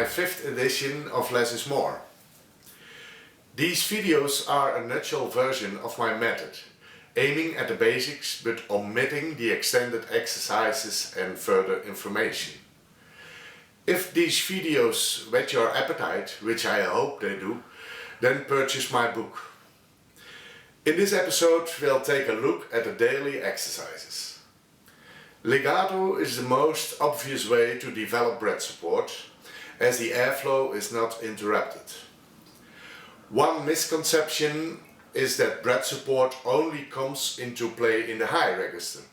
fifth edition of Less is More. These videos are a nutshell version of my method, aiming at the basics but omitting the extended exercises and further information. If these videos whet your appetite, which I hope they do, then purchase my book. In this episode we'll take a look at the daily exercises. Legato is the most obvious way to develop breath support, as the airflow is not interrupted. One misconception is that breath support only comes into play in the high register.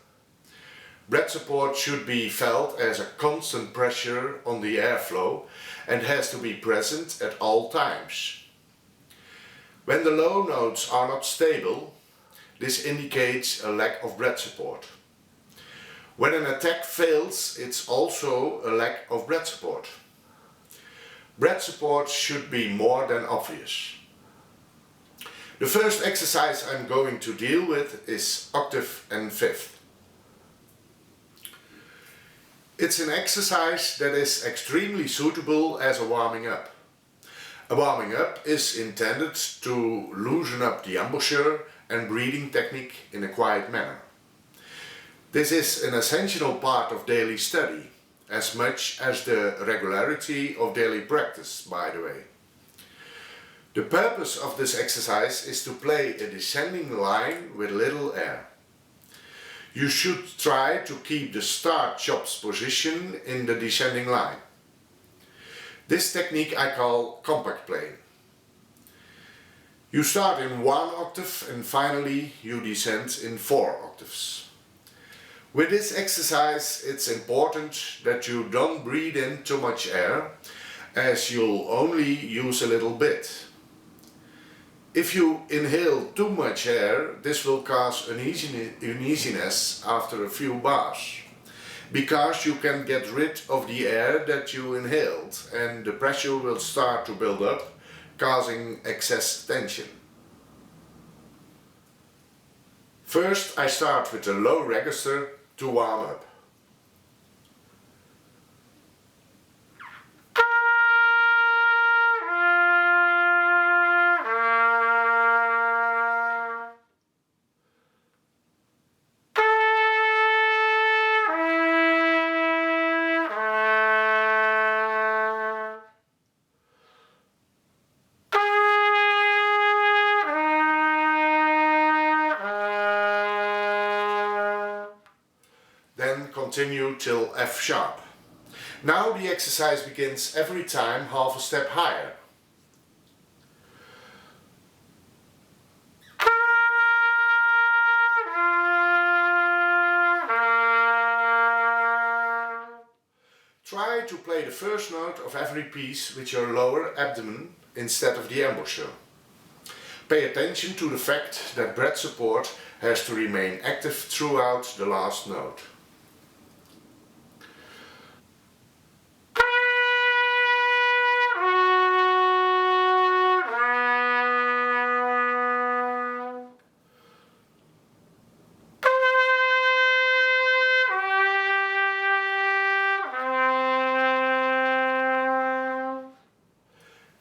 Breath support should be felt as a constant pressure on the airflow and has to be present at all times. When the low notes are not stable, this indicates a lack of breath support. When an attack fails, it's also a lack of breath support. Breath support should be more than obvious. The first exercise I'm going to deal with is octave and fifth. It's an exercise that is extremely suitable as a warming up. A warming up is intended to loosen up the embouchure and breathing technique in a quiet manner. This is an essential part of daily study, as much as the regularity of daily practice, by the way. The purpose of this exercise is to play a descending line with little air. You should try to keep the start chops position in the descending line. This technique I call compact playing. You start in 1 octave and finally you descend in 4 octaves. With this exercise it's important that you don't breathe in too much air, as you'll only use a little bit. If you inhale too much air, this will cause uneasiness after a few bars, because you can get rid of the air that you inhaled and the pressure will start to build up, causing excess tension. First I start with a low register to warm up. Then continue till F sharp. Now the exercise begins every time half a step higher. Try to play the first note of every piece with your lower abdomen instead of the embouchure. Pay attention to the fact that breath support has to remain active throughout the last note.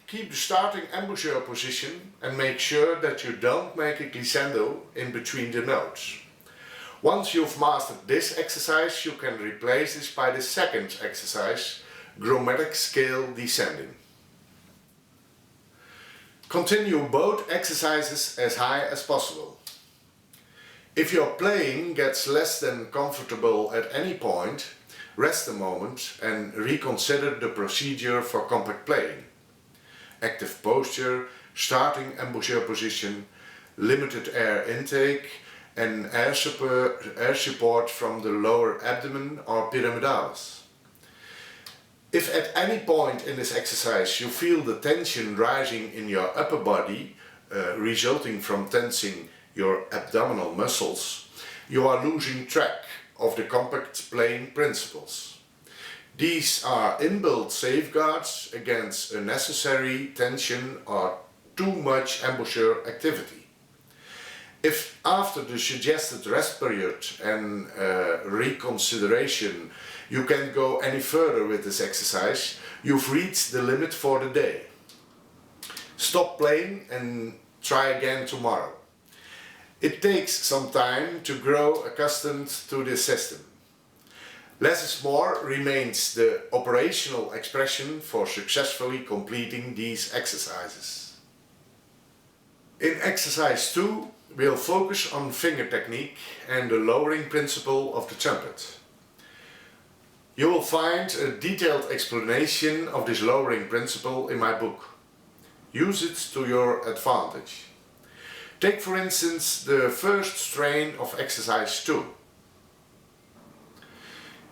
Keep the starting embouchure position and make sure that you don't make a glissando in between the notes. Once you've mastered this exercise, you can replace this by the second exercise, chromatic scale descending. Continue both exercises as high as possible. If your playing gets less than comfortable at any point, rest a moment and reconsider the procedure for compact playing. Active posture, starting embouchure position, limited air intake and air support from the lower abdomen or pyramidalis. If at any point in this exercise you feel the tension rising in your upper body, resulting from tensing your abdominal muscles, you are losing track of the compact playing principles. These are inbuilt safeguards against unnecessary tension or too much embouchure activity. If after the suggested rest period and reconsideration you can't go any further with this exercise, You've reached the limit for the day. Stop playing and try again tomorrow. It takes some time to grow accustomed to this system. Less is more remains the operational expression for successfully completing these exercises. In exercise 2, we'll focus on finger technique and the lowering principle of the trumpet. You will find a detailed explanation of this lowering principle in my book. Use it to your advantage. Take for instance the first strain of exercise 2.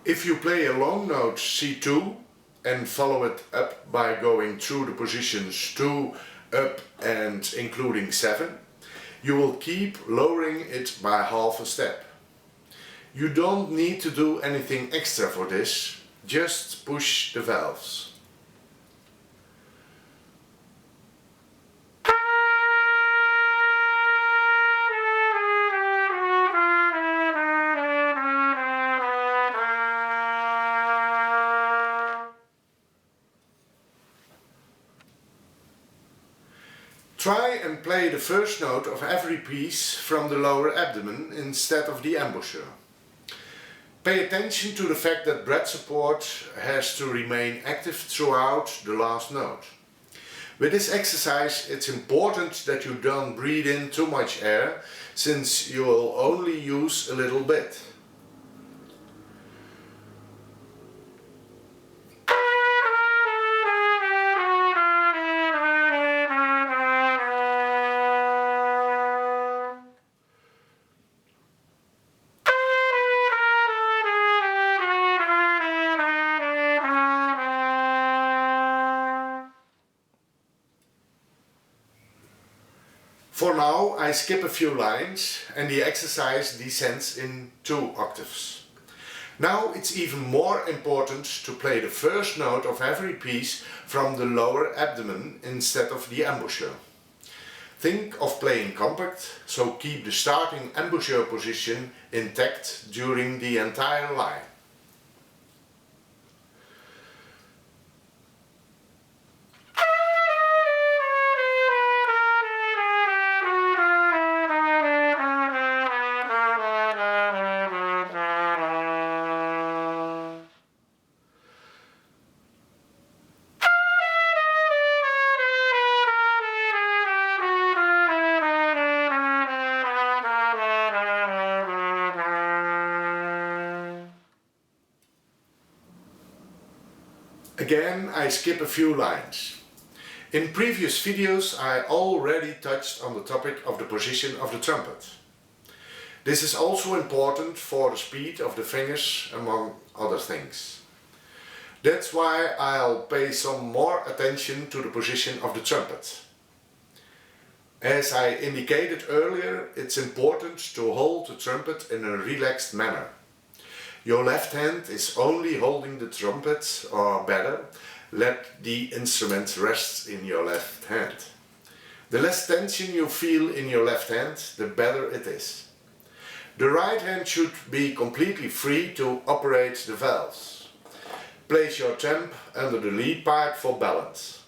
If you play a long note C2 and follow it up by going through the positions 2, up and including 7, you will keep lowering it by half a step. You don't need to do anything extra for this, just push the valves. Try and play the first note of every piece from the lower abdomen instead of the embouchure. Pay attention to the fact that breath support has to remain active throughout the last note. With this exercise it's important that you don't breathe in too much air, since you will only use a little bit. For now I skip a few lines and the exercise descends in 2 octaves. Now it's even more important to play the first note of every piece from the lower abdomen instead of the embouchure. Think of playing compact, so keep the starting embouchure position intact during the entire line. Again, I skip a few lines. In previous videos I already touched on the topic of the position of the trumpet. This is also important for the speed of the fingers, among other things. That's why I'll pay some more attention to the position of the trumpet. As I indicated earlier, it's important to hold the trumpet in a relaxed manner. Your left hand is only holding the trumpet, or better, let the instrument rest in your left hand. The less tension you feel in your left hand, the better it is. The right hand should be completely free to operate the valves. Place your thumb under the lead pipe for balance.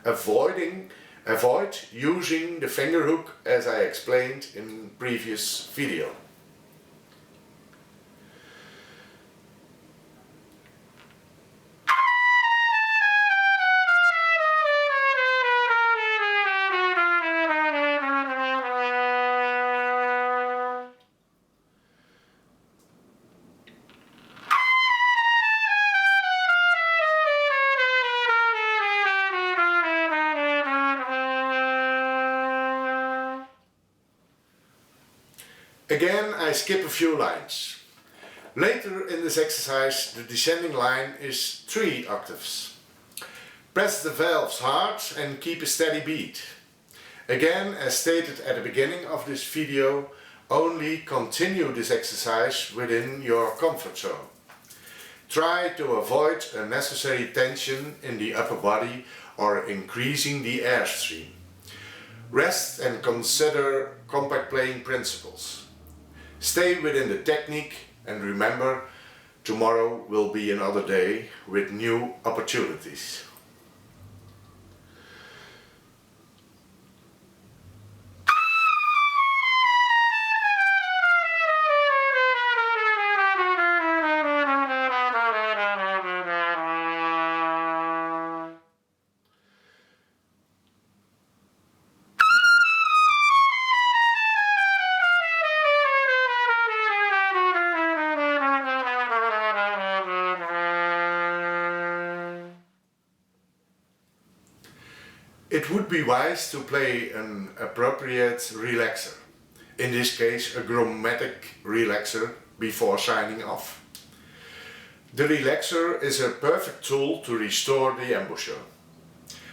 Avoid using the finger hook as I explained in previous video. Again, I skip a few lines. Later in this exercise, the descending line is 3 octaves. Press the valves hard and keep a steady beat. Again, as stated at the beginning of this video, only continue this exercise within your comfort zone. Try to avoid unnecessary tension in the upper body or increasing the airstream. Rest and consider compact playing principles. Stay within the technique and remember Tomorrow will be another day with new opportunities. It would be wise to play an appropriate relaxer, in this case a chromatic relaxer, before signing off. The relaxer is a perfect tool to restore the embouchure.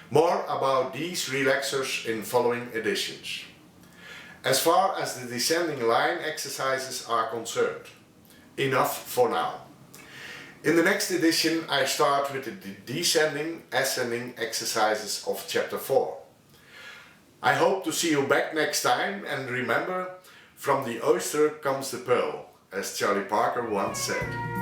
More about these relaxers in following editions. As far as the descending line exercises are concerned, enough for now. In the next edition I start with the descending, ascending exercises of chapter 4. I hope to see you back next time, and remember, from the oyster comes the pearl, as Charlie Parker once said.